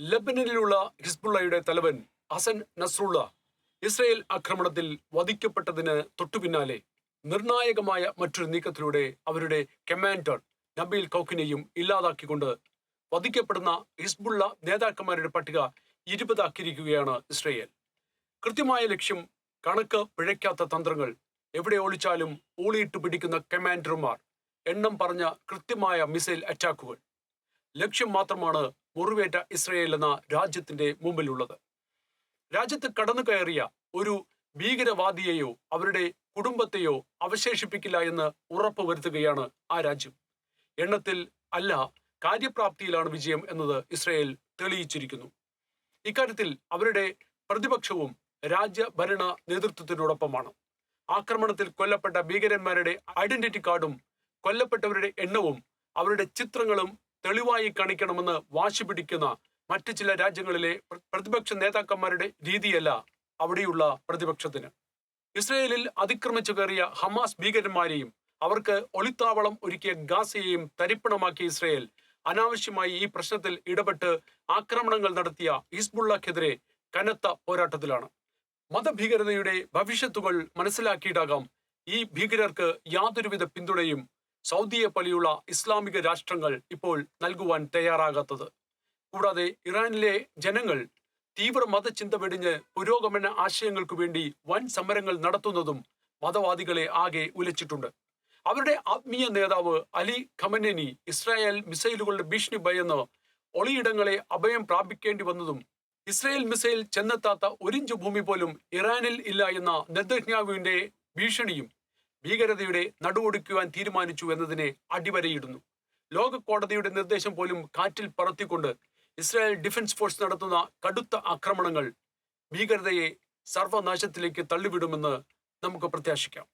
ലബനനിലുള്ള ഹിസ്ബുള്ളയുടെ തലവൻ ഹസൻ നസ്രുള്ള ഇസ്രയേൽ ആക്രമണത്തിൽ വധിക്കപ്പെട്ടതിന് തൊട്ടുപിന്നാലെ നിർണായകമായ മറ്റൊരു നീക്കത്തിലൂടെ അവരുടെ കമാൻഡർ നബീൽ കൗക്കിനെയും ഇല്ലാതാക്കിക്കൊണ്ട് വധിക്കപ്പെടുന്ന ഹിസ്ബുള്ള നേതാക്കന്മാരുടെ പട്ടിക 20 ആക്കിയിരിക്കുകയാണ് ഇസ്രയേൽ. കൃത്യമായ ലക്ഷ്യം, കണക്ക് പിഴയ്ക്കാത്ത തന്ത്രങ്ങൾ, എവിടെ ഒളിച്ചാലും ഊളിയിട്ട് പിടിക്കുന്ന കമാൻഡർമാർ, എണ്ണം പറഞ്ഞ കൃത്യമായ മിസൈൽ അറ്റാക്കുകൾ. ലക്ഷ്യം മാത്രമാണ് മുറിവേറ്റ ഇസ്രയേൽ എന്ന രാജ്യത്തിന്റെ മുമ്പിലുള്ളത്. രാജ്യത്ത് കടന്നു കയറിയ ഒരു ഭീകരവാദിയെയോ അവരുടെ കുടുംബത്തെയോ അവശേഷിപ്പിക്കില്ല എന്ന് ഉറപ്പ് വരുത്തുകയാണ് ആ രാജ്യം. എണ്ണത്തിൽ അല്ല, കാര്യപ്രാപ്തിയിലാണ് വിജയം എന്നത് ഇസ്രയേൽ തെളിയിച്ചിരിക്കുന്നു. ഇക്കാര്യത്തിൽ അവരുടെ പ്രതിപക്ഷവും രാജ്യഭരണ നേതൃത്വത്തിനോടൊപ്പമാണ്. ആക്രമണത്തിൽ കൊല്ലപ്പെട്ട ഭീകരന്മാരുടെ ഐഡന്റിറ്റി കാർഡും കൊല്ലപ്പെട്ടവരുടെ എണ്ണവും അവരുടെ ചിത്രങ്ങളും തെളിവായി കാണിക്കണമെന്ന് വാശി പിടിക്കുന്ന മറ്റു ചില രാജ്യങ്ങളിലെ പ്രതിപക്ഷ നേതാക്കന്മാരുടെ രീതിയല്ല അവിടെയുള്ള പ്രതിപക്ഷത്തിന്. ഇസ്രയേലിൽ അതിക്രമിച്ചു കയറിയ ഹമാസ് ഭീകരന്മാരെയും അവർക്ക് ഒളിത്താവളം ഒരുക്കിയ ഗാസയെയും തരിപ്പണമാക്കിയ ഇസ്രയേൽ അനാവശ്യമായി ഈ പ്രശ്നത്തിൽ ഇടപെട്ട് ആക്രമണങ്ങൾ നടത്തിയ ഹിസ്ബുള്ളക്കെതിരെ കനത്ത പോരാട്ടത്തിലാണ്. മതഭീകരതയുടെ ഭവിഷ്യത്തുകൾ മനസ്സിലാക്കിയിട്ടാകാം ഈ ഭീകരർക്ക് യാതൊരുവിധ പിന്തുണയും സൗദിയെ പോലെയുള്ള ഇസ്ലാമിക രാഷ്ട്രങ്ങൾ ഇപ്പോൾ നൽകുവാൻ തയ്യാറാകാത്തത്. കൂടാതെ ഇറാനിലെ ജനങ്ങൾ തീവ്ര മതചിന്ത വെടിഞ്ഞ് പുരോഗമന ആശയങ്ങൾക്കു വേണ്ടി വൻ സമരങ്ങൾ നടത്തുന്നതും മതവാദികളെ ആകെ ഉലച്ചിട്ടുണ്ട്. അവരുടെ ആത്മീയ നേതാവ് അലി ഖമനേനി ഇസ്രായേൽ മിസൈലുകളുടെ ഭീഷണി ഭയന്ന് ഒളിയിടങ്ങളെ അഭയം പ്രാപിക്കേണ്ടി വന്നതും ഇസ്രായേൽ മിസൈൽ ചെന്നെത്താത്ത 1 ഇഞ്ച് ഭൂമി പോലും ഇറാനിൽ ഇല്ല എന്ന നെതന്യാഹുവിന്റെ ഭീഷണിയും ഭീകരതയുടെ നടുവൊടിക്കുവാൻ തീരുമാനിച്ചു എന്നതിനെ അടിവരയിടുന്നു. ലോക കോടതിയുടെ നിർദ്ദേശം പോലും കാറ്റിൽ പറത്തിക്കൊണ്ട് ഇസ്രായേൽ ഡിഫൻസ് ഫോഴ്സ് നടത്തുന്ന കടുത്ത ആക്രമണങ്ങൾ ഭീകരതയെ സർവനാശത്തിലേക്ക് തള്ളിവിടുമെന്ന് നമുക്ക് പ്രത്യാശിക്കാം.